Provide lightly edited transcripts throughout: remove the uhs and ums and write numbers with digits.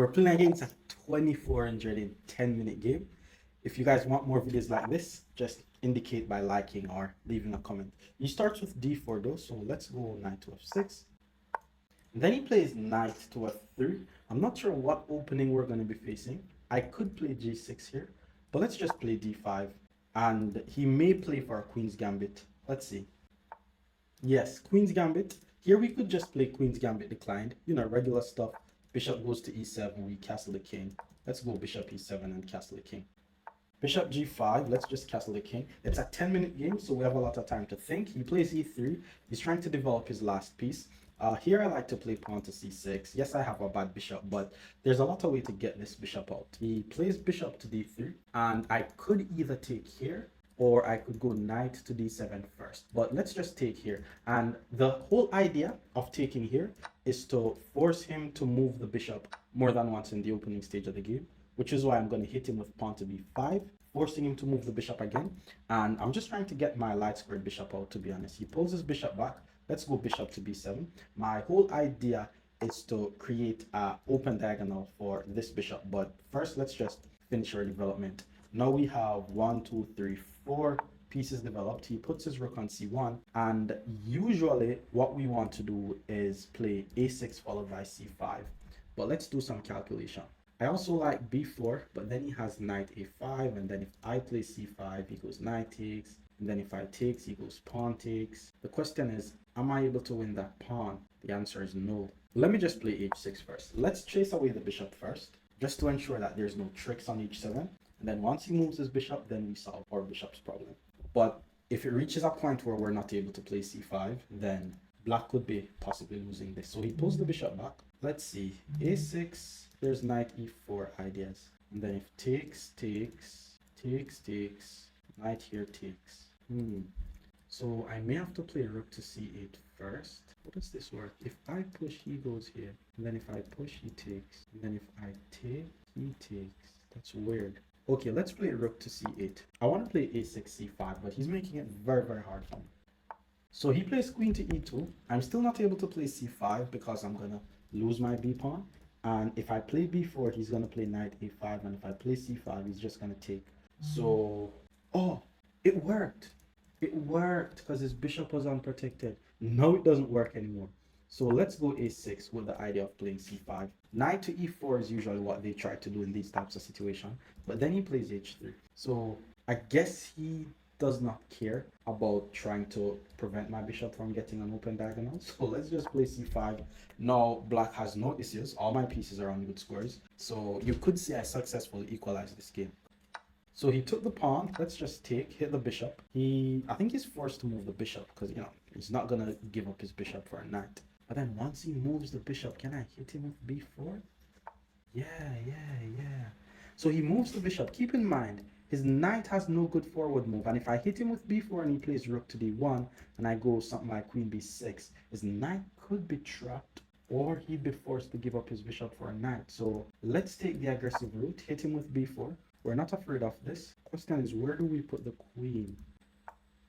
We're playing against a 2410-minute game. If you guys want more videos like this, just indicate by liking or leaving a comment. He starts with d4 though, so let's go knight to f6. Then he plays knight to f3. I'm not sure what opening we're going to be facing. I could play g6 here, but let's just play d5. And he may play for a queen's gambit. Let's see. Yes, queen's gambit. Here we could just play queen's gambit declined. You know, regular stuff. Bishop goes to e7, we castle the king. Let's go bishop e7 and castle the king. Bishop g5, let's just castle the king. It's a 10-minute game, so we have a lot of time to think. He plays e3. He's trying to develop his last piece. Here I like to play pawn to c6. Yes, I have a bad bishop, but there's a lot of way to get this bishop out. He plays bishop to d3, and I could either take here, or I could go knight to d7 first. But let's just take here. And the whole idea of taking here is to force him to move the bishop more than once in the opening stage of the game, which is why I'm going to hit him with pawn to b5, forcing him to move the bishop again. And I'm just trying to get my light squared bishop out, to be honest. He pulls his bishop back. Let's go bishop to b7. My whole idea is to create an open diagonal for this bishop. But first, let's just finish our development. Now we have 1, 2, 3, 4 pieces developed. He puts his rook on c1, and usually what we want to do is play a6 followed by c5. But let's do some calculation. I also like b4, but then he has knight a5, and then if I play c5, he goes knight takes, and then if I takes, he goes pawn takes. The question is, am I able to win that pawn? The answer is no. Let me just play h6 first. Let's chase away the bishop first, just to ensure that there's no tricks on h7. And then once he moves his bishop, then we solve our bishop's problem. But if it reaches a point where we're not able to play c5, then black could be possibly losing this. So he pulls the bishop back. Let's see. a6, there's knight e4 ideas. And then if takes, knight here takes. So I may have to play rook to c8 first. How does this work? If I push, he goes here. And then if I push, he takes. And then if I take, he takes. That's weird. Okay, let's play rook to c8. I want to play a6, c5, but he's making it very, very hard for me. So he plays queen to e2. I'm still not able to play c5 because I'm going to lose my b pawn. And if I play b4, he's going to play knight a5. And if I play c5, he's just going to take. So, oh, it worked. It worked because his bishop was unprotected. Now it doesn't work anymore. So let's go a6 with the idea of playing c5. Knight to e4 is usually what they try to do in these types of situations. But then he plays h3. So I guess he does not care about trying to prevent my bishop from getting an open diagonal. So let's just play c5. Now black has no issues. All my pieces are on good scores. So you could say I successfully equalized this game. So he took the pawn. Let's just take, hit the bishop. I think he's forced to move the bishop because, you know, he's not going to give up his bishop for a knight. But then once he moves the bishop, can I hit him with b4? Yeah. So he moves the bishop. Keep in mind, his knight has no good forward move. And if I hit him with b4 and he plays rook to d1, and I go something like queen b6, his knight could be trapped, or he'd be forced to give up his bishop for a knight. So let's take the aggressive route, hit him with b4. We're not afraid of this. Question is, where do we put the queen?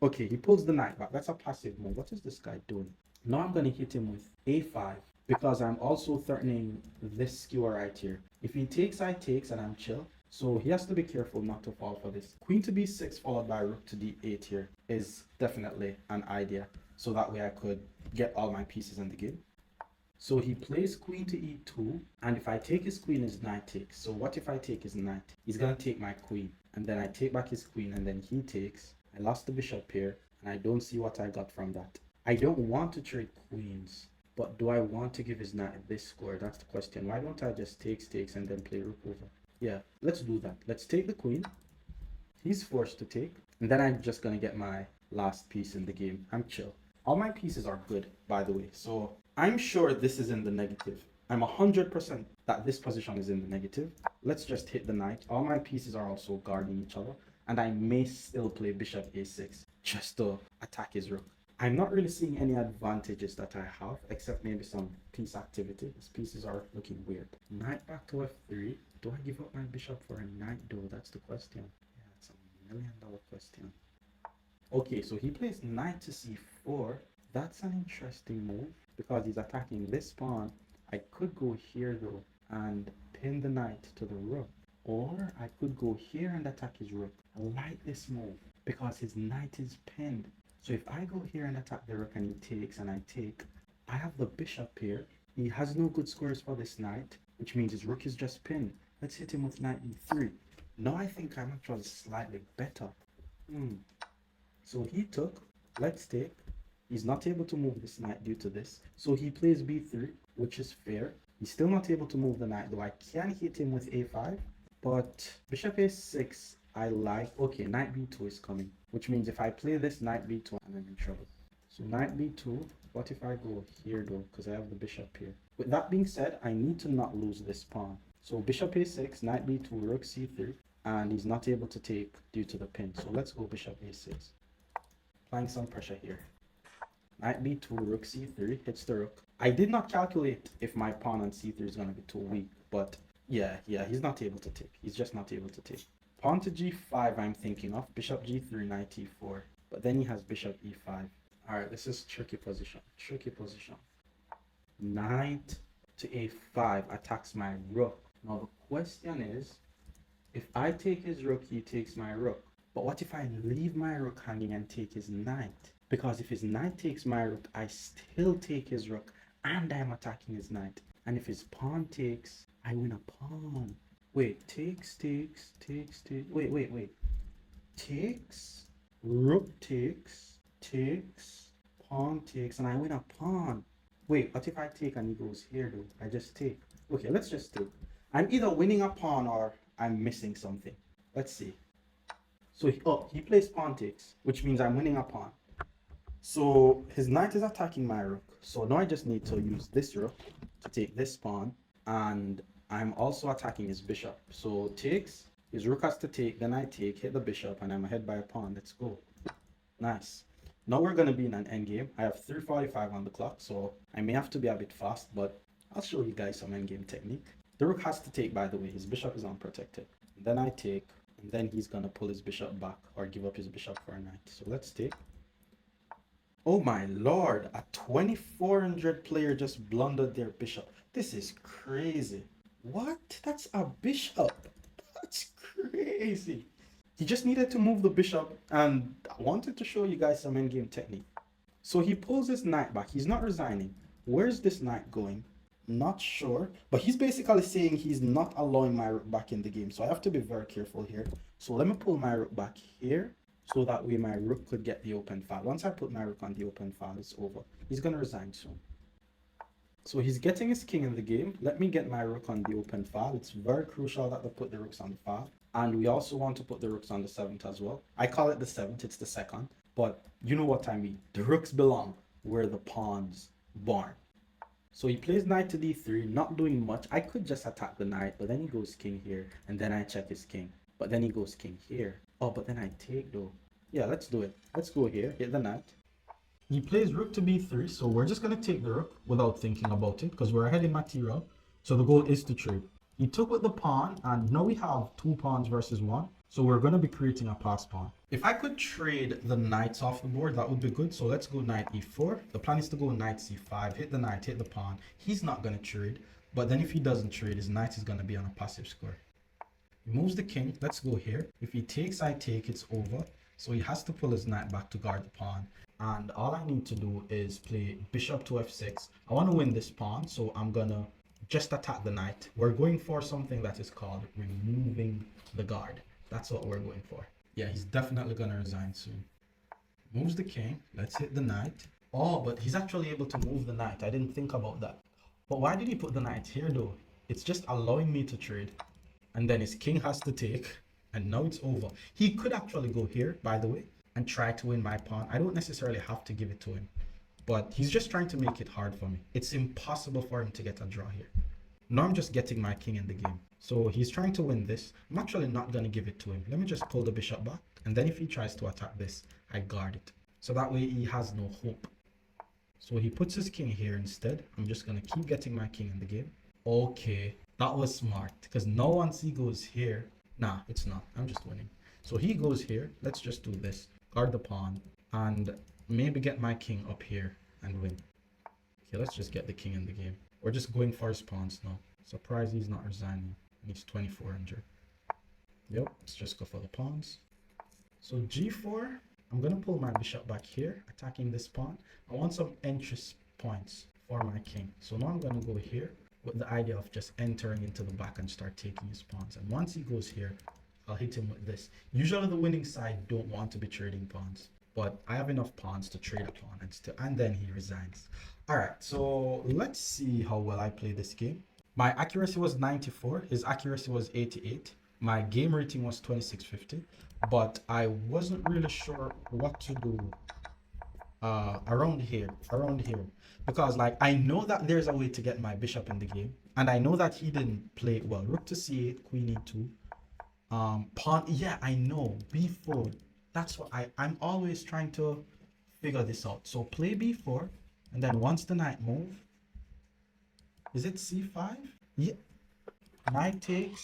Okay, he pulls the knight back. That's a passive move. What is this guy doing? Now I'm going to hit him with a5 because I'm also threatening this skewer right here. If he takes, I takes, and I'm chill. So he has to be careful not to fall for this. Queen to b6 followed by rook to d8 here is definitely an idea. So that way I could get all my pieces in the game. So he plays queen to e2, and if I take his queen, his knight takes. So what if I take his knight? He's going to take my queen, and then I take back his queen, and then he takes. I lost the bishop here, and I don't see what I got from that. I don't want to trade queens, but do I want to give his knight this score? That's the question. Why don't I just takes, and then play rook over? Yeah, let's do that. Let's take the queen. He's forced to take, and then I'm just going to get my last piece in the game. I'm chill. All my pieces are good, by the way, so I'm sure this is in the negative. I'm 100% that this position is in the negative. Let's just hit the knight. All my pieces are also guarding each other, and I may still play bishop a6 just to attack his rook. I'm not really seeing any advantages that I have, except maybe some piece activity. These pieces are looking weird. Knight back to f3. Do I give up my bishop for a knight though? That's the question. Yeah, it's $1 million question. Okay, so he plays knight to c4. That's an interesting move because he's attacking this pawn. I could go here though and pin the knight to the rook. Or I could go here and attack his rook. I like this move because his knight is pinned. So if I go here and attack the rook and he takes and I take, I have the bishop here. He has no good scores for this knight, which means his rook is just pinned. Let's hit him with knight e3. Now I think I'm actually slightly better. So he took, let's take. He's not able to move this knight due to this. So he plays b3, which is fair. He's still not able to move the knight, though I can hit him with a5. But bishop a6, I like. Okay, knight b2 is coming, which means if I play this knight b2, I'm in trouble. So knight b2, what if I go here though, because I have the bishop here. With that being said, I need to not lose this pawn. So bishop a6, knight b2, rook c3, and he's not able to take due to the pin. So let's go bishop a6. Applying some pressure here. Knight b2, rook c3, hits the rook. I did not calculate if my pawn on c3 is going to be too weak, but yeah, he's not able to take. He's just not able to take. Pawn to g5 I'm thinking of, bishop g3, knight e4, but then he has bishop e5. Alright, this is tricky position, Knight to a5 attacks my rook. Now the question is, if I take his rook, he takes my rook. But what if I leave my rook hanging and take his knight? Because if his knight takes my rook, I still take his rook and I'm attacking his knight. And if his pawn takes, I win a pawn. Wait, takes. Wait. Takes, rook takes, pawn takes, and I win a pawn. Wait, what if I take and he goes here though? I just take. Okay, let's just take. I'm either winning a pawn or I'm missing something. Let's see. So he plays pawn takes, which means I'm winning a pawn. So his knight is attacking my rook. So now I just need to use this rook to take this pawn, and I'm also attacking his bishop. So takes, his rook has to take, then I take, hit the bishop, and I'm ahead by a pawn. Let's go. Nice. Now we're going to be in an endgame. I have 3:45 on the clock, so I may have to be a bit fast, but I'll show you guys some endgame technique. The rook has to take, by the way. His bishop is unprotected. Then I take, and then he's going to pull his bishop back or give up his bishop for a knight. So let's take. Oh my lord, a 2400 player just blundered their bishop. This is crazy. What? That's a bishop. That's crazy. He just needed to move the bishop, and I wanted to show you guys some endgame technique. So he pulls his knight back. He's not resigning. Where's this knight going? Not sure, but he's basically saying he's not allowing my rook back in the game. So I have to be very careful here. So let me pull my rook back here, so that way my rook could get the open file. Once I put my rook on the open file, it's over. He's going to resign soon. So he's getting his king in the game. Let me get my rook on the open file. It's very crucial that we put the rooks on the file. And we also want to put the rooks on the 7th as well. I call it the 7th, it's the 2nd. But you know what I mean. The rooks belong where the pawns born. So he plays knight to d3, not doing much. I could just attack the knight, but then he goes king here, and then I check his king. But then he goes king here. Oh, but then I take though. Yeah, let's do it. Let's go here, hit the knight. He plays rook to b3, so we're just going to take the rook without thinking about it, because we're ahead in material. So the goal is to trade. He took with the pawn, and now we have 2 pawns versus 1. So we're going to be creating a pass pawn. If I could trade the knights off the board, that would be good. So let's go knight e4. The plan is to go knight c5, hit the knight, hit the pawn. He's not going to trade, but then if he doesn't trade, his knight is going to be on a passive square. He moves the king. Let's go here. If he takes, I take, it's over. So he has to pull his knight back to guard the pawn. And all I need to do is play bishop to f6. I want to win this pawn, so I'm going to just attack the knight. We're going for something that is called removing the guard. That's what we're going for. Yeah, he's definitely going to resign soon. Moves the king. Let's hit the knight. Oh, but he's actually able to move the knight. I didn't think about that. But why did he put the knight here though? It's just allowing me to trade. And then his king has to take. And now it's over. He could actually go here, by the way, and try to win my pawn. I don't necessarily have to give it to him. But he's just trying to make it hard for me. It's impossible for him to get a draw here. Now I'm just getting my king in the game. So he's trying to win this. I'm actually not going to give it to him. Let me just pull the bishop back. And then if he tries to attack this, I guard it. So that way he has no hope. So he puts his king here instead. I'm just going to keep getting my king in the game. Okay, that was smart. Because now once he goes here, nah, it's not. I'm just winning. So he goes here. Let's just do this. Guard the pawn. And maybe get my king up here and win. Okay, let's just get the king in the game. We're just going for his pawns now. Surprised he's not resigning. He's 2400. Yep, let's just go for the pawns. So g4, I'm gonna pull my bishop back here, attacking this pawn. I want some entry points for my king. So now I'm gonna go here with the idea of just entering into the back and start taking his pawns. And once he goes here, I'll hit him with this. Usually the winning side don't want to be trading pawns, but I have enough pawns to trade a pawn and then he resigns. All right, so let's see how well I play this game. My accuracy was 94, his accuracy was 88. My game rating was 2650, but I wasn't really sure what to do around here, because like I know that there's a way to get my bishop in the game, and I know that he didn't play it well. Rook to c8, queen e2, pawn, yeah, I know, b4. That's what I'm always trying to figure this out. So play b4, and then once the knight move, is it c5? Yeah, knight takes,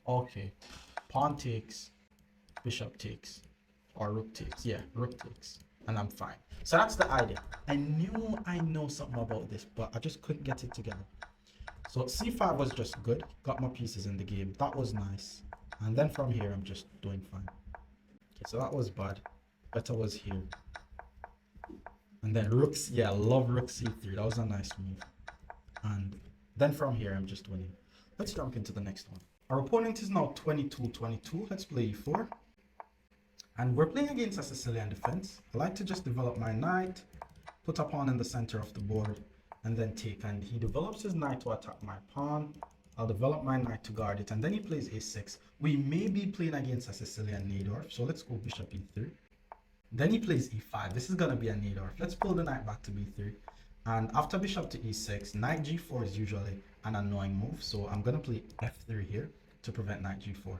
okay, pawn takes, bishop takes, or rook takes. Yeah, rook takes, and I'm fine. So that's the idea. I knew I know something about this, but I just couldn't get it together. So c5 was just good, got my pieces in the game. That was nice. And then from here, I'm just doing fine. Okay, so that was bad. Better was here. And then rooks, yeah, love rook c3. That was a nice move. And then from here, I'm just winning. Let's jump into the next one. Our opponent is now 22-22. Let's play e4. And we're playing against a Sicilian defense. I like to just develop my knight, put a pawn in the center of the board, and then take. And he develops his knight to attack my pawn. I'll develop my knight to guard it, and then he plays a6. We may be playing against a Sicilian najdorf, so let's go bishop e3. Then he plays e5. This is going to be a najdorf. Let's pull the knight back to b3. And after bishop to e6, knight g4 is usually an annoying move, so I'm going to play f3 here to prevent knight g4.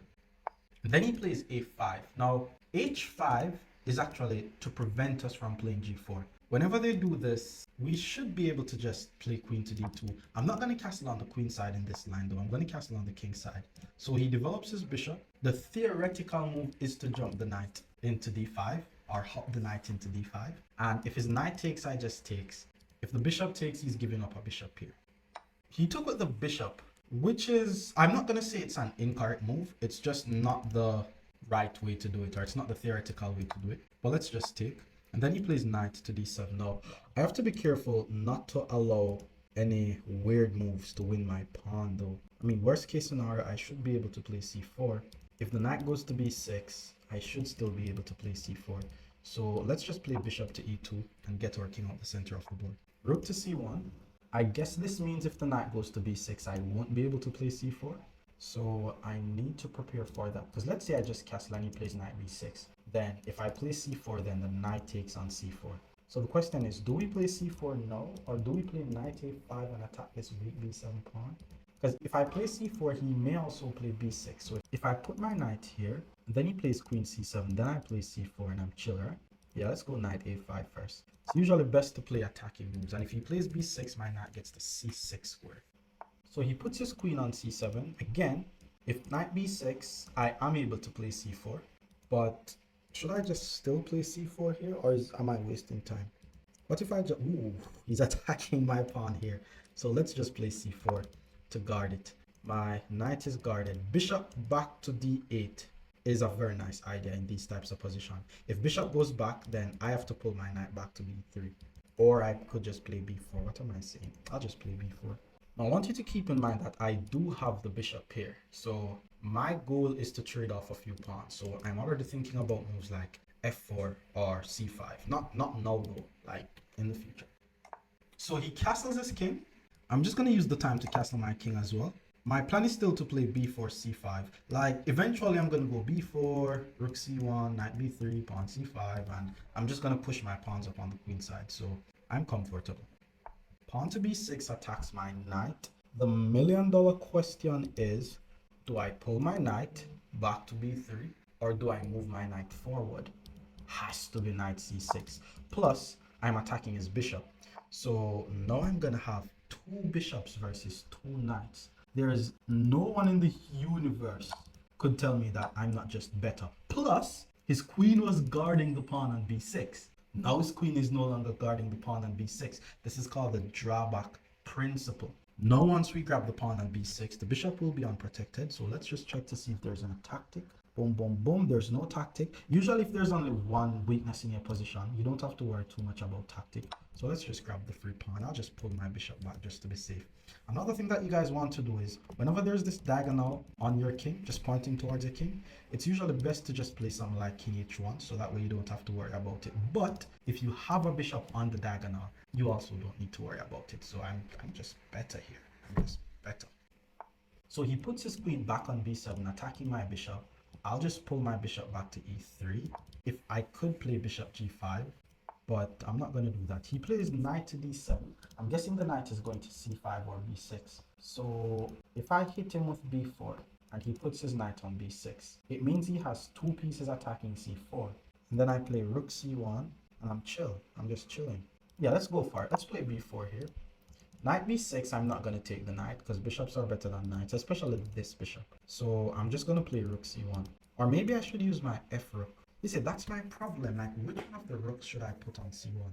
Then he plays a5. Now, h5 is actually to prevent us from playing g4. Whenever they do this, we should be able to just play queen to d2. I'm not going to castle on the queen side in this line, though. I'm going to castle on the king side. So he develops his bishop. The theoretical move is to jump the knight into d5, or hop the knight into d5. And if his knight takes, I just takes. If the bishop takes, he's giving up a bishop here. He took with the bishop, which is, I'm not going to say it's an incorrect move. It's just not the right way to do it, or it's not the theoretical way to do it. But let's just take. And then he plays knight to d7. Now, I have to be careful not to allow any weird moves to win my pawn, though. I mean, worst case scenario, I should be able to play c4. If the knight goes to b6, I should still be able to play c4. So let's just play bishop to e2 and get our king out the center of the board. Rook to c1. I guess this means if the knight goes to b6, I won't be able to play c4. So I need to prepare for that. Because let's say I just castle and he plays knight b6. Then if I play c4, then the knight takes on c4. So the question is, do we play c4 now? Or do we play knight a5 and attack this weak b7 pawn? Because if I play c4, he may also play b6. So if I put my knight here, then he plays queen c7, then I play c4 and I'm chill, right? Yeah, let's go knight a5 first. It's usually best to play attacking moves. And if he plays b6, my knight gets the c6 square. So he puts his queen on c7. Again, if knight b6, I am able to play c4. But should I just still play c4 here, or am I wasting time? What if I just... Ooh, he's attacking my pawn here. So let's just play c4 to guard it. My knight is guarded. Bishop back to d8 is a very nice idea in these types of position. If bishop goes back, then I have to pull my knight back to b3. Or I could just play b4. What am I saying? I'll just play b4. Now, I want you to keep in mind that I do have the bishop here. So my goal is to trade off a few pawns. So I'm already thinking about moves like f4 or c5. Not now though, like in the future. So he castles his king. I'm just going to use the time to castle my king as well. My plan is still to play b4, c5. Like, eventually I'm going to go b4, rook c1, knight b3, pawn c5, and I'm just going to push my pawns up on the queen side. So I'm comfortable. Pawn to b6 attacks my knight. The million-dollar question is, do I pull my knight back to b3, or do I move my knight forward? Has to be knight c6. Plus, I'm attacking his bishop. So now I'm going to have two bishops versus two knights. There is no one in the universe could tell me that I'm not just better. Plus, his queen was guarding the pawn on b6. Now his queen is no longer guarding the pawn on b6. This is called the drawback principle. Now once we grab the pawn on b6, the bishop will be unprotected. So let's just check to see if there's a tactic. Boom, boom, boom. There's no tactic. Usually if there's only one weakness in your position, you don't have to worry too much about tactic. So let's just grab the free pawn. I'll just pull my bishop back just to be safe. Another thing that you guys want to do is whenever there's this diagonal on your king, just pointing towards your king, it's usually best to just play something like king h1, so that way you don't have to worry about it. But if you have a bishop on the diagonal, you also don't need to worry about it. So I'm just better here. I'm just better. So he puts his queen back on b7, attacking my bishop. I'll just pull my bishop back to e3. If I could play bishop g5, but I'm not going to do that. He plays knight to d7. I'm guessing the knight is going to c5 or b6. So if I hit him with b4 and he puts his knight on b6, it means he has two pieces attacking c4. And then I play rook c1 and I'm chill. I'm just chilling. Yeah, let's go for it. Let's play b4 here. Knight b6, I'm not going to take the knight because bishops are better than knights, especially this bishop. So I'm just going to play rook c1. Or maybe I should use my f rook. You see, that's my problem. Like, which one of the rooks should I put on c1?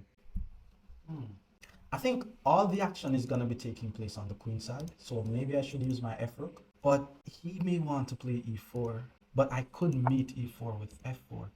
I think all the action is going to be taking place on the queen side. So maybe I should use my f rook. But he may want to play e4. But I could meet e4 with f4.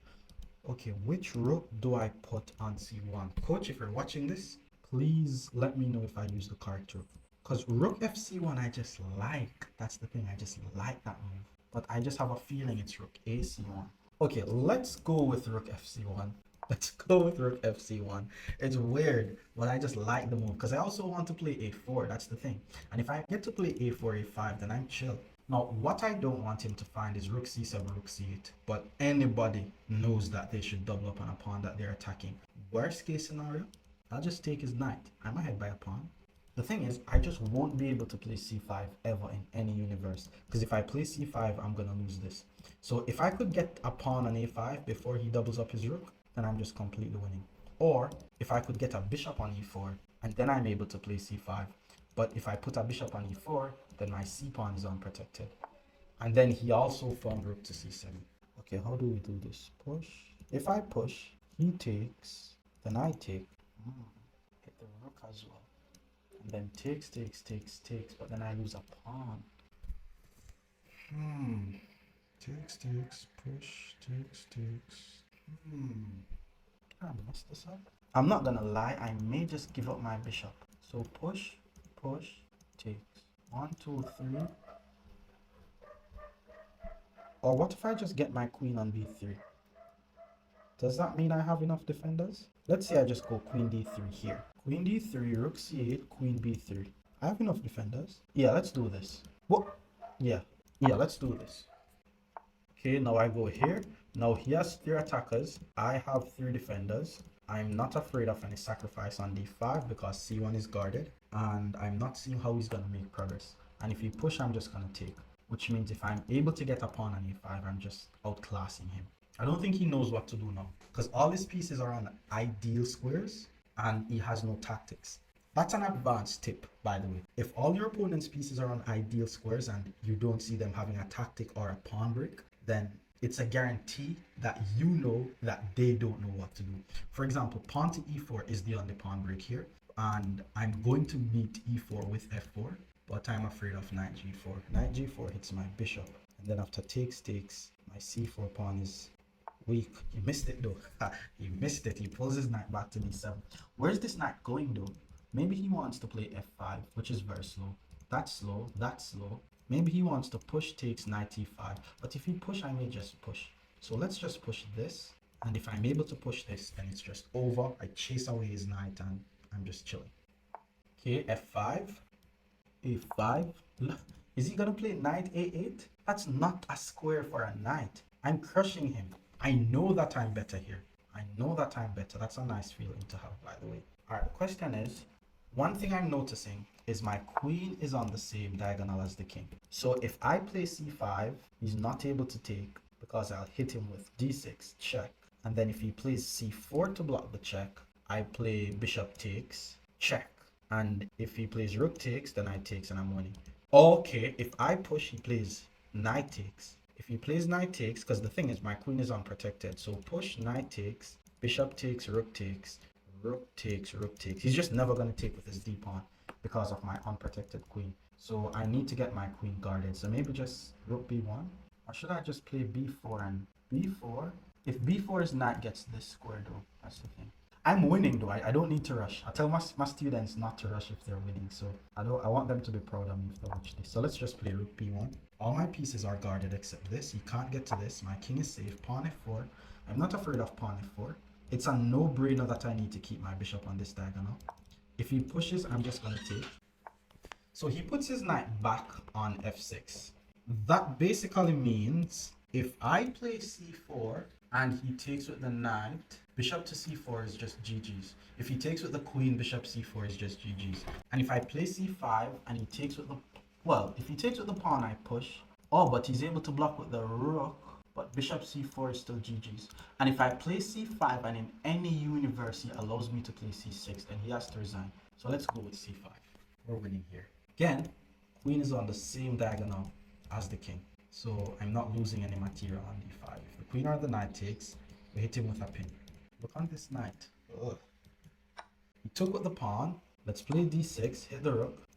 Okay, which rook do I put on c1? Coach, if you're watching this, please let me know if I use the correct rook. Because rook fc1 I just like. That's the thing, I just like that move. But I just have a feeling it's rook ac1. Okay, let's go with rook fc1. Let's go with rook fc1. It's weird, but I just like the move. Because I also want to play a4, that's the thing. And if I get to play a4, a5, then I'm chill. Now, what I don't want him to find is rook c7, rook c8. But anybody knows that they should double up on a pawn that they're attacking. Worst case scenario, I'll just take his knight. I'm ahead by a pawn. The thing is, I just won't be able to play c5 ever in any universe. Because if I play c5, I'm going to lose this. So if I could get a pawn on a5 before he doubles up his rook, then I'm just completely winning. Or if I could get a bishop on e4, and then I'm able to play c5. But if I put a bishop on e4, then my c pawn is unprotected. And then he also found rook to c7. Okay, how do we do this? Push. If I push, he takes, then I take. Hit the rook as well. And then takes, but then I lose a pawn. Takes, push, takes. I messed this up. I'm not gonna lie, I may just give up my bishop. So push, takes. 1, 2, 3. Or what if I just get my queen on b3? Does that mean I have enough defenders? Let's say I just go queen d3 here. Queen d3, rook c8, queen b3. I have enough defenders. Yeah, let's do this. What? Yeah, let's do this. Okay, now I go here. Now he has 3 attackers. I have 3 defenders. I'm not afraid of any sacrifice on d5 because c1 is guarded. And I'm not seeing how he's going to make progress. And if he push, I'm just going to take. Which means if I'm able to get a pawn on e5, I'm just outclassing him. I don't think he knows what to do now. Because all his pieces are on ideal squares. And he has no tactics. That's an advanced tip, by the way. If all your opponent's pieces are on ideal squares and you don't see them having a tactic or a pawn break, then it's a guarantee that you know that they don't know what to do. For example, pawn to e4 is the only pawn break here. And I'm going to meet e4 with f4, but I'm afraid of knight g4. Knight g4 hits my bishop. And then after takes, my c4 pawn is weak. He missed it though. He missed it. He pulls his knight back to d7. Where's this knight going though? Maybe he wants to play f5, which is very slow. That's slow. That's slow. Maybe he wants to push takes knight e5. But if he push, I may just push. So let's just push this. And if I'm able to push this, then it's just over. I chase away his knight and I'm just chilling. Okay, f5. a5. Is he going to play knight a8? That's not a square for a knight. I'm crushing him. I know that I'm better here. I know that I'm better. That's a nice feeling to have, by the way. All right, the question is, one thing I'm noticing is my queen is on the same diagonal as the king. So if I play c5, he's not able to take because I'll hit him with d6, check. And then if he plays c4 to block the check, I play bishop takes, check. And if he plays rook takes, then I takes and I'm winning. Okay, if I push, he plays knight takes. If he plays knight takes, because the thing is my queen is unprotected. So push, knight takes, bishop takes, rook takes, rook takes, rook takes. He's just never going to take with his d pawn because of my unprotected queen. So I need to get my queen guarded. So maybe just rook b1. Or should I just play b4 and b4? If b4 is knight gets this square though, that's the thing. I'm winning though. I don't need to rush. I tell my students not to rush if they're winning. So I want them to be proud of me if they watch this. So let's just play rook b1. All my pieces are guarded except this. He can't get to this. My king is safe. Pawn f4. I'm not afraid of pawn f4. It's a no-brainer that I need to keep my bishop on this diagonal. If he pushes, I'm just going to take. So he puts his knight back on f6. That basically means if I play c4 and he takes with the knight, bishop to c4 is just GG's. If he takes with the queen, bishop c4 is just GG's. And if I play c5 and he takes with the... Well, if he takes with the pawn, I push. Oh, but he's able to block with the rook. But bishop c4 is still GG's. And if I play c5 and in any universe he allows me to play c6, then he has to resign. So let's go with c5. We're winning here. Again, queen is on the same diagonal as the king. So I'm not losing any material on d5. If the queen or the knight takes, we hit him with a pin. Look on this knight. Ugh. He took with the pawn. Let's play d6, hit the rook.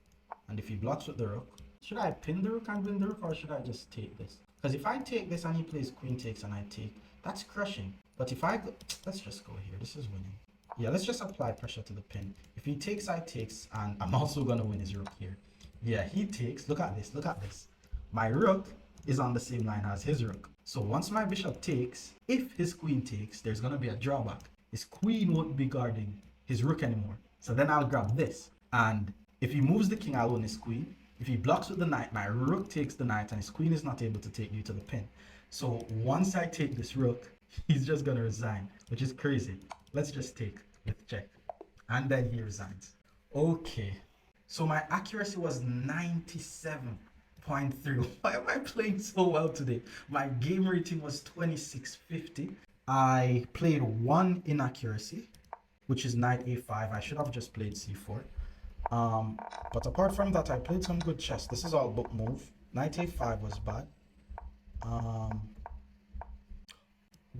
And if he blocks with the rook, should I pin the rook and win the rook, or should I just take this? Because if I take this and he plays queen takes and I take, that's crushing. But if I go, let's just go here. This is winning. Yeah, let's just apply pressure to the pin. If he takes, I takes, and I'm also going to win his rook here. Yeah, he takes. Look at this. Look at this. My rook is on the same line as his rook. So once my bishop takes, if his queen takes, there's going to be a drawback. His queen won't be guarding his rook anymore. So then I'll grab this. And if he moves the king, I'll win his queen. If he blocks with the knight, my rook takes the knight and his queen is not able to take you to the pin. So once I take this rook, he's just going to resign, which is crazy. Let's just take with check. And then he resigns. Okay. So my accuracy was 97.3. Why am I playing so well today? My game rating was 2650. I played one inaccuracy, which is knight a5. I should have just played c4. But apart from that, I played some good chess. This is all book move. Knight a5 was bad.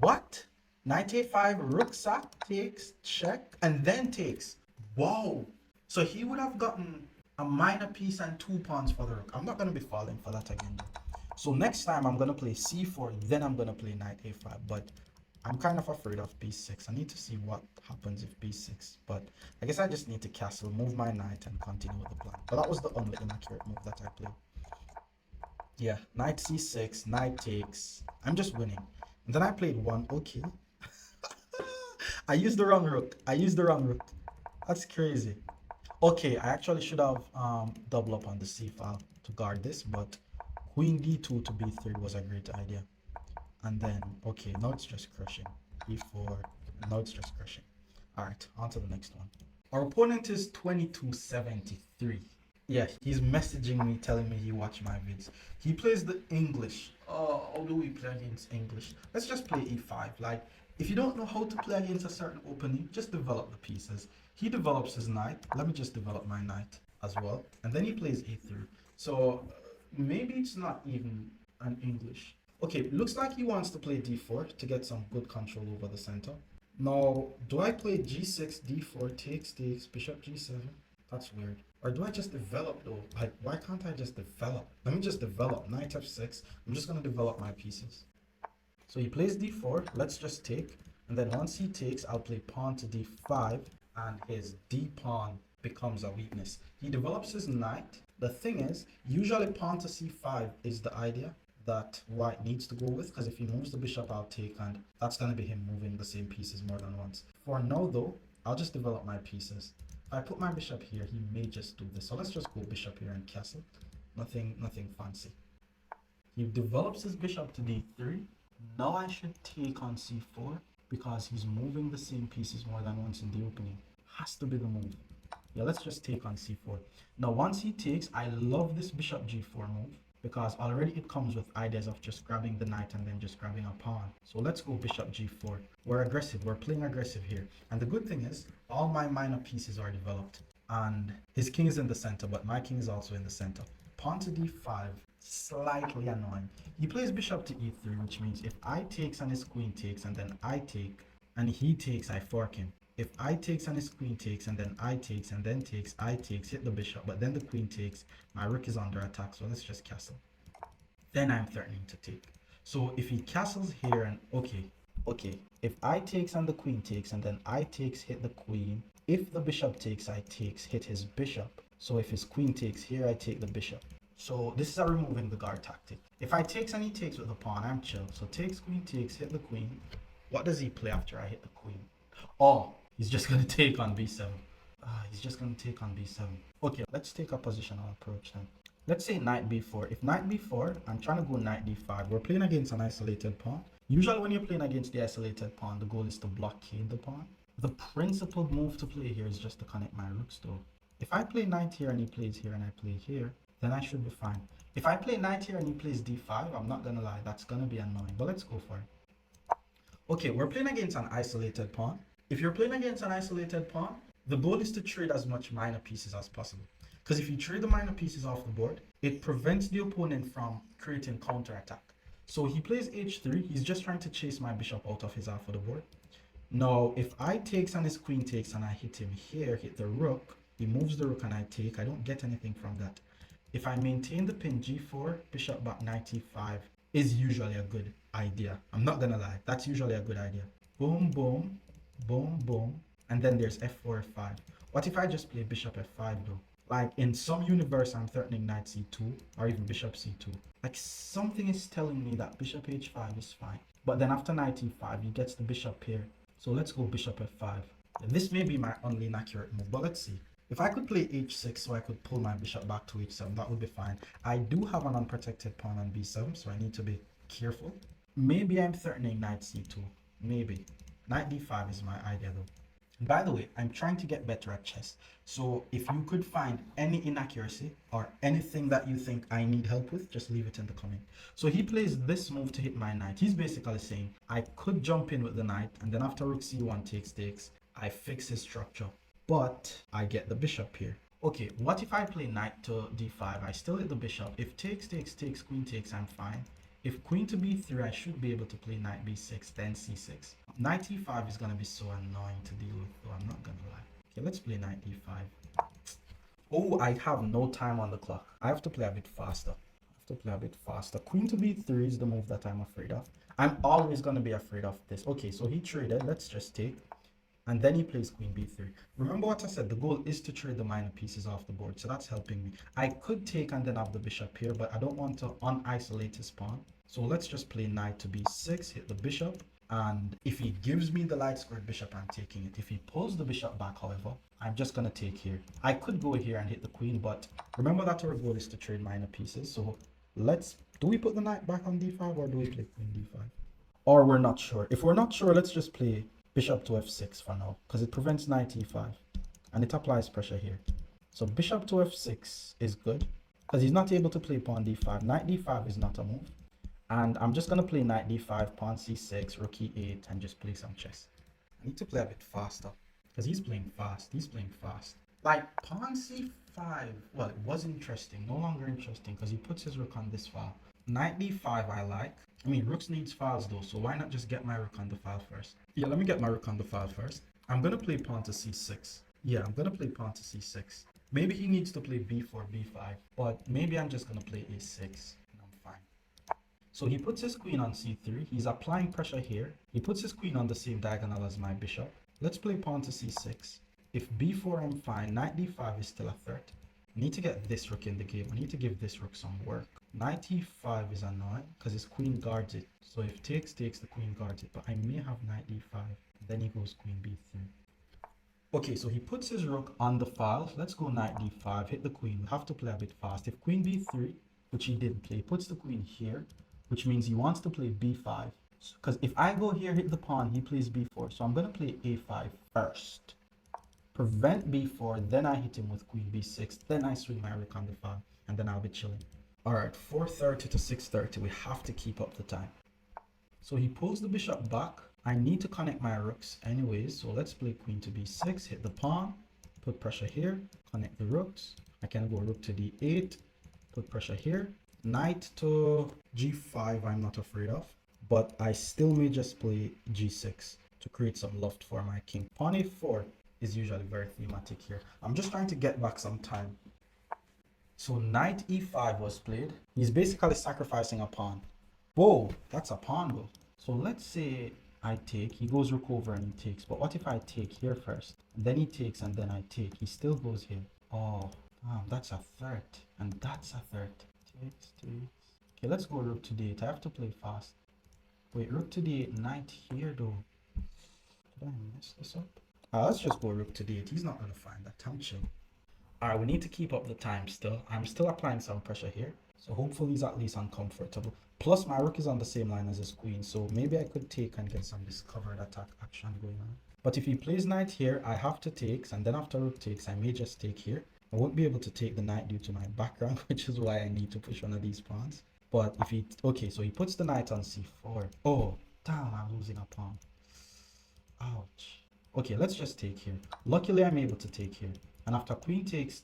What? Knight a5, rook sack, takes, check, and then takes. Wow. So he would have gotten a minor piece and 2 pawns for the rook. I'm not going to be falling for that again. So next time I'm going to play c4, then I'm going to play knight a5. But I'm kind of afraid of b6. I need to see what happens if b6. But I guess I just need to castle, move my knight, and continue with the plan. But that was the only inaccurate move that I played. Yeah, knight c6, knight takes. I'm just winning. And then I played one. Okay. I used the wrong rook. That's crazy. Okay, I actually should have double up on the c file to guard this, but queen d2 to b3 was a great idea. And then, okay, now it's just crushing. e4, now it's just crushing. All right, on to the next one. Our opponent is 2273. Yeah, he's messaging me, telling me he watched my vids. He plays the English. Oh, how do we play against English? Let's just play e5. Like, if you don't know how to play against a certain opening, just develop the pieces. He develops his knight. Let me just develop my knight as well. And then he plays e3. So maybe it's not even an English. Okay, looks like he wants to play d4 to get some good control over the center. Now, do I play g6, d4, takes, bishop g7? That's weird. Or do I just develop though? Like, why can't I just develop? Let me just develop. Knight f6. I'm just going to develop my pieces. So he plays d4. Let's just take. And then once he takes, I'll play pawn to d5. And his d pawn becomes a weakness. He develops his knight. The thing is, usually pawn to c5 is the idea that white needs to go with, because if he moves the bishop, I'll take, and that's going to be him moving the same pieces more than once. For now though, I'll just develop my pieces. If I put my bishop here, he may just do this. So let's just go bishop here and castle. Nothing fancy. He develops his bishop to d3. Now I should take on c4 because he's moving the same pieces more than once in the opening. Has to be the move. Yeah, let's just take on c4. Now once he takes, I love this bishop g4 move, because already it comes with ideas of just grabbing the knight and then just grabbing a pawn. So let's go bishop g4. We're aggressive. We're playing aggressive here. And the good thing is, all my minor pieces are developed. And his king is in the center, but my king is also in the center. Pawn to d5, slightly annoying. He plays bishop to e3, which means if I takes and his queen takes and then I take and he takes, I fork him. if I takes and his queen takes, and then I takes and then takes, I takes, hit the bishop, but then the queen takes, my rook is under attack, so let's just castle. Then I'm threatening to take. So if he castles here and okay, if I takes and the queen takes, and then I takes, hit the queen, if the bishop takes, I takes, hit his bishop. So if his queen takes here, I take the bishop. So this is a removing the guard tactic. If I takes and he takes with the pawn, I'm chill. So takes, queen takes, hit the queen. What does he play after I hit the queen? Oh, he's just going to take on b7. He's just going to take on b7. Okay, let's take a positional approach then. Let's say knight b4. If knight b4, I'm trying to go knight d5. We're playing against an isolated pawn. Usually when you're playing against the isolated pawn, the goal is to blockade the pawn. The principal move to play here is just to connect my rooks though. If I play knight here and he plays here and I play here, then I should be fine. If I play knight here and he plays d5, I'm not gonna lie, that's gonna be annoying, but let's go for it. Okay, we're playing against an isolated pawn. If you're playing against an isolated pawn, the goal is to trade as much minor pieces as possible. Because if you trade the minor pieces off the board, it prevents the opponent from creating counterattack. So he plays h3, he's just trying to chase my bishop out of his half of the board. Now, if I takes and his queen takes and I hit him here, hit the rook, he moves the rook and I take, I don't get anything from that. If I maintain the pin g4, bishop back knight e5 is usually a good idea. I'm not gonna lie, that's usually a good idea. Boom, boom, boom, boom, and then there's f4, f5. What if I just play bishop f5 though? Like in some universe, I'm threatening knight c2 or even bishop c2. Like something is telling me that bishop h5 is fine. But then after knight e5, he gets the bishop here. So let's go bishop f5. This may be my only inaccurate move, but let's see. If I could play h6 so I could pull my bishop back to h7, that would be fine. I do have an unprotected pawn on b7, so I need to be careful. Maybe I'm threatening knight c2. Maybe. Knight d5 is my idea though. By the way, I'm trying to get better at chess. So if you could find any inaccuracy or anything that you think I need help with, just leave it in the comment. So he plays this move to hit my knight. He's basically saying I could jump in with the knight, and then after rook c1 takes, I fix his structure. But I get the bishop here. Okay, what if I play knight to d5? I still hit the bishop. If takes, queen takes, I'm fine. If queen to b3, I should be able to play knight b6, then c6. Knight e5 is going to be so annoying to deal with, though, I'm not going to lie. Okay, let's play knight e5. Oh, I have no time on the clock. I have to play a bit faster. Queen to b3 is the move that I'm afraid of. I'm always going to be afraid of this. Okay, so he traded. Let's just take. And then he plays queen b3. Remember what I said, the goal is to trade the minor pieces off the board, so that's helping me. I could take and then have the bishop here, but I don't want to unisolate his pawn. So let's just play knight to b6, hit the bishop, and if he gives me the light squared bishop, I'm taking it. If he pulls the bishop back, however, I'm just going to take here. I could go here and hit the queen, but remember that our goal is to trade minor pieces. So do we put the knight back on d5 or do we play queen d5? Or we're not sure. If we're not sure, let's just play bishop to f6 for now, because it prevents knight e5 and it applies pressure here. So bishop to f6 is good because he's not able to play pawn d5. Knight d5 is not a move, and I'm just going to play knight d5, pawn c6, rook e8, and just play some chess. I need to play a bit faster because he's playing fast. Like pawn c5, well, it was interesting, no longer interesting because he puts his rook on this file. Knight d5 I like. I mean, rooks needs files though, so why not just get my rook on the file first? Yeah, let me get my rook on the file first. I'm going to play pawn to c6. Yeah, I'm going to play pawn to c6. Maybe he needs to play b4, b5, but maybe I'm just going to play a6 and I'm fine. So he puts his queen on c3. He's applying pressure here. He puts his queen on the same diagonal as my bishop. Let's play pawn to c6. If b4, I'm fine. Knight d5 is still a threat. I need to get this rook in the game. I need to give this rook some work. Knight e5 is annoying because his queen guards it. So if takes, the queen guards it. But I may have knight e5. Then he goes queen b3. Okay, so he puts his rook on the file. Let's go knight d5, hit the queen. We have to play a bit fast. If queen b3, which he didn't play, he puts the queen here, which means he wants to play b5. Because if I go here, hit the pawn, he plays b4. So I'm going to play a5 first. Prevent b4, then I hit him with queen b6, then I swing my rook on the file, and then I'll be chilling. Alright, 4:30 to 6:30, we have to keep up the time. So he pulls the bishop back. I need to connect my rooks anyways, so let's play queen to b6, hit the pawn, put pressure here, connect the rooks. I can go rook to d8, put pressure here. Knight to g5, I'm not afraid of, but I still may just play g6. to create some loft for my king. Pawn a4 is usually very thematic here. I'm just trying to get back some time. So knight e5 was played. He's basically sacrificing a pawn. Whoa, that's a pawn though. So let's say I take, he goes rook over and he takes. But what if I take here first? And then he takes and then I take. He still goes here. Oh, that's a threat. And that's a threat. Takes. Okay, let's go rook to d8. I have to play fast. Wait, rook to d8, knight here though. Did I mess this up? Let's just go rook to d8. He's not going to find that. I'm chill. Alright, we need to keep up the time still. I'm still applying some pressure here. So hopefully he's at least uncomfortable. Plus my rook is on the same line as his queen. So maybe I could take and get some discovered attack action going on. But if he plays knight here, I have to take. And then after rook takes, I may just take here. I won't be able to take the knight due to my background, which is why I need to push one of these pawns. But if he... Okay, so he puts the knight on c4. Oh, damn, I'm losing a pawn. Ouch. Okay, let's just take here. Luckily, I'm able to take here. And after queen takes,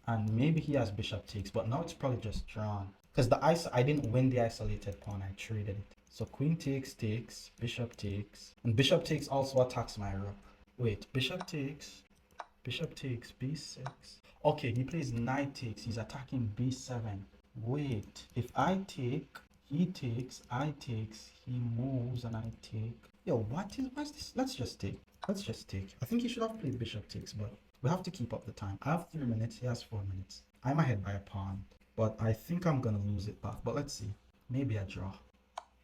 and maybe he has bishop takes, but now it's probably just drawn. Because I didn't win the isolated pawn, I traded it. So queen takes, bishop takes. And bishop takes also attacks my rook. Wait, bishop takes, b6. Okay, he plays knight takes, he's attacking b7. Wait, if I take, he takes, I takes, he moves and I take. Yo, what's this? Let's just take. I think he should have played bishop takes, but we have to keep up the time. I have 3 minutes, he has 4 minutes. I'm ahead by a pawn, but I think I'm gonna lose it back. But let's see, maybe a draw.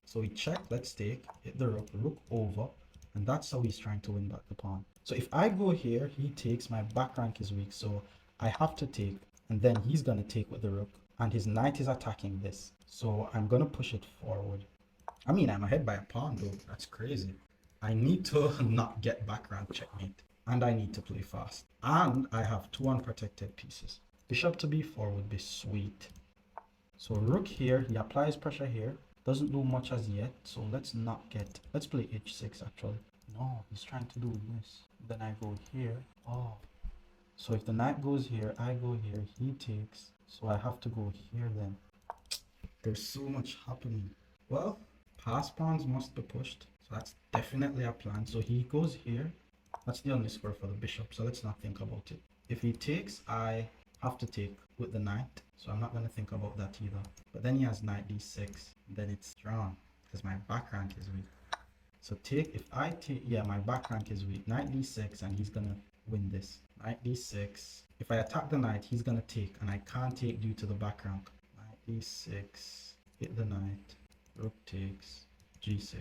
So we check, let's take, hit the rook over, and that's how he's trying to win back the pawn. So if I go here, he takes, my back rank is weak, so I have to take, and then he's gonna take with the rook, and his knight is attacking this. So I'm gonna push it forward. I mean, I'm ahead by a pawn though, that's crazy. I need to not get back rank checkmate. And I need to play fast. And I have 2 unprotected pieces. Bishop to b4 would be sweet. So rook here, he applies pressure here. Doesn't do much as yet. So let's play h6 actually. No, he's trying to do this. Then I go here. Oh. So if the knight goes here, I go here, he takes. So I have to go here then. There's so much happening. Well, pass pawns must be pushed. So that's definitely a plan. So he goes here. That's the only square for the bishop, so let's not think about it. If he takes, I have to take with the knight, so I'm not going to think about that either. But then he has knight d6, then it's drawn, because my back rank is weak. So take, if I take, yeah, my back rank is weak. Knight d6, and he's going to win this. Knight d6. If I attack the knight, he's going to take, and I can't take due to the back rank. Knight d6, hit the knight, rook takes, g6,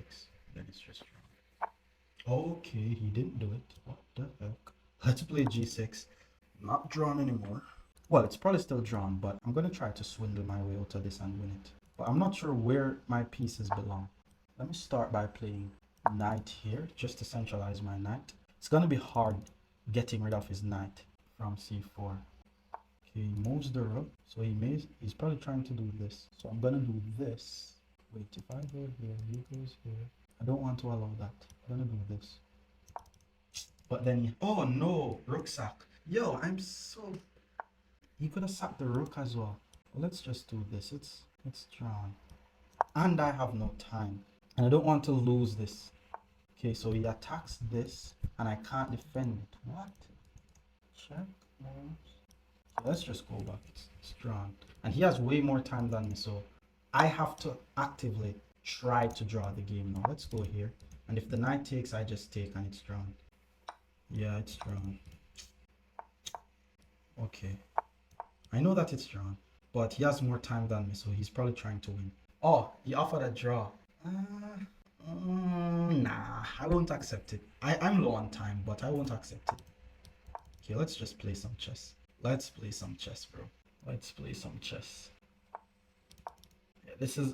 then it's just drawn. Okay, he didn't do it. What the heck? Let's play g6. Not drawn anymore. Well, it's probably still drawn, but I'm going to try to swindle my way out of this and win it. But I'm not sure where my pieces belong. Let me start by playing knight here, just to centralize my knight. It's going to be hard getting rid of his knight from c4. Okay, he moves the rook. So he's probably trying to do this. So I'm going to do this. Wait, if I go here, he goes here. I don't want to allow that. I'm gonna do this. But then oh no, rook sack. Yo, he could have sacked the rook as well. Let's just do this. It's drawn. And I have no time. And I don't want to lose this. Okay, so he attacks this and I can't defend it. What? Check. Okay, let's just go back. It's drawn. And he has way more time than me, so I have to actively try to draw the game now. Let's go here, and if the knight takes, I just take and it's drawn. Yeah, it's drawn. Okay, I know that it's drawn, but he has more time than me, so he's probably trying to win. Oh, he offered a draw. Nah, I won't accept it. I'm low on time, but I won't accept it. Okay, let's just play some chess. Let's play some chess, bro. Let's play some chess.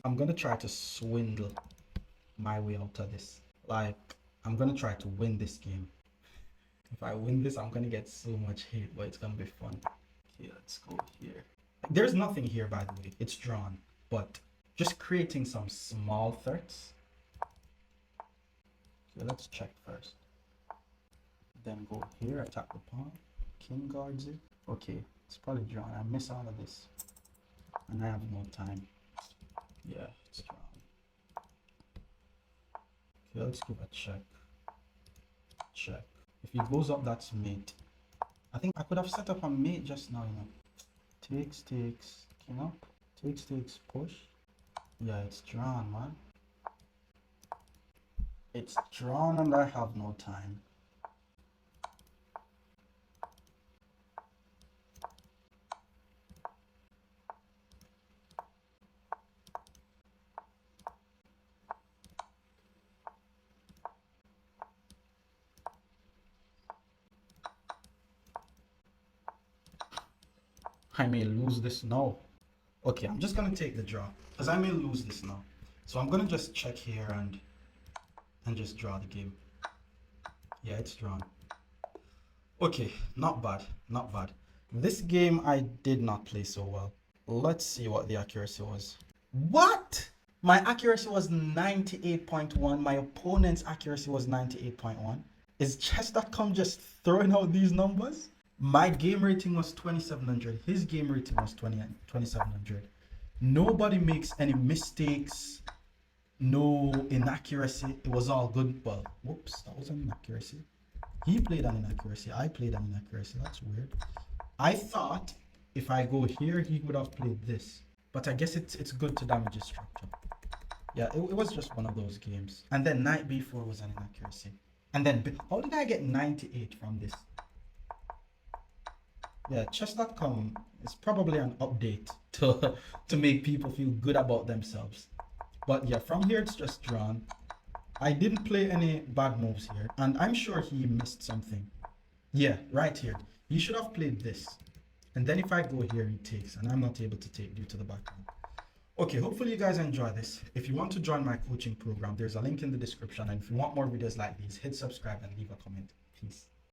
I'm gonna try to swindle my way out of this. Like, I'm gonna try to win this game. If I win this, I'm gonna get so much hate, but it's gonna be fun. Okay, let's go here. There's nothing here, by the way. It's drawn, but just creating some small threats. Okay, let's check first. Then go here, attack the pawn. King guards it. Okay, it's probably drawn. I miss all of this, and I have no time. Yeah, it's drawn. Okay, let's give a check. check. If he goes up, that's mate. I think I could have set up a mate just now, you know. Takes, takes, king up. Takes, takes, push. Yeah, it's drawn, man. It's drawn and I have no time. I may lose this now. Okay, I'm just gonna take the draw because I may lose this now. So I'm gonna just check here and just draw the game. Yeah, it's drawn. Okay, not bad, not bad. This game I did not play so well. Let's see what the accuracy was. What? My accuracy was 98.1. My opponent's accuracy was 98.1. Is chess.com just throwing out these numbers? My game rating was 2700. His game rating was 2700. Nobody makes any mistakes. No inaccuracy. It was all good. Well, whoops, that was an inaccuracy. He played an inaccuracy. I played an inaccuracy. That's weird. I thought if I go here, he would have played this. But I guess it's good to damage his structure. Yeah, it was just one of those games. And then knight b4 was an inaccuracy. And then, how did I get 98 from this? Yeah, chess.com is probably an update to make people feel good about themselves. But yeah, from here it's just drawn. I didn't play any bad moves here, and I'm sure he missed something. Yeah, right here. He should have played this. And then if I go here, he takes, and I'm not able to take due to the background. Okay, hopefully you guys enjoy this. If you want to join my coaching program, there's a link in the description. And if you want more videos like these, hit subscribe and leave a comment. Peace.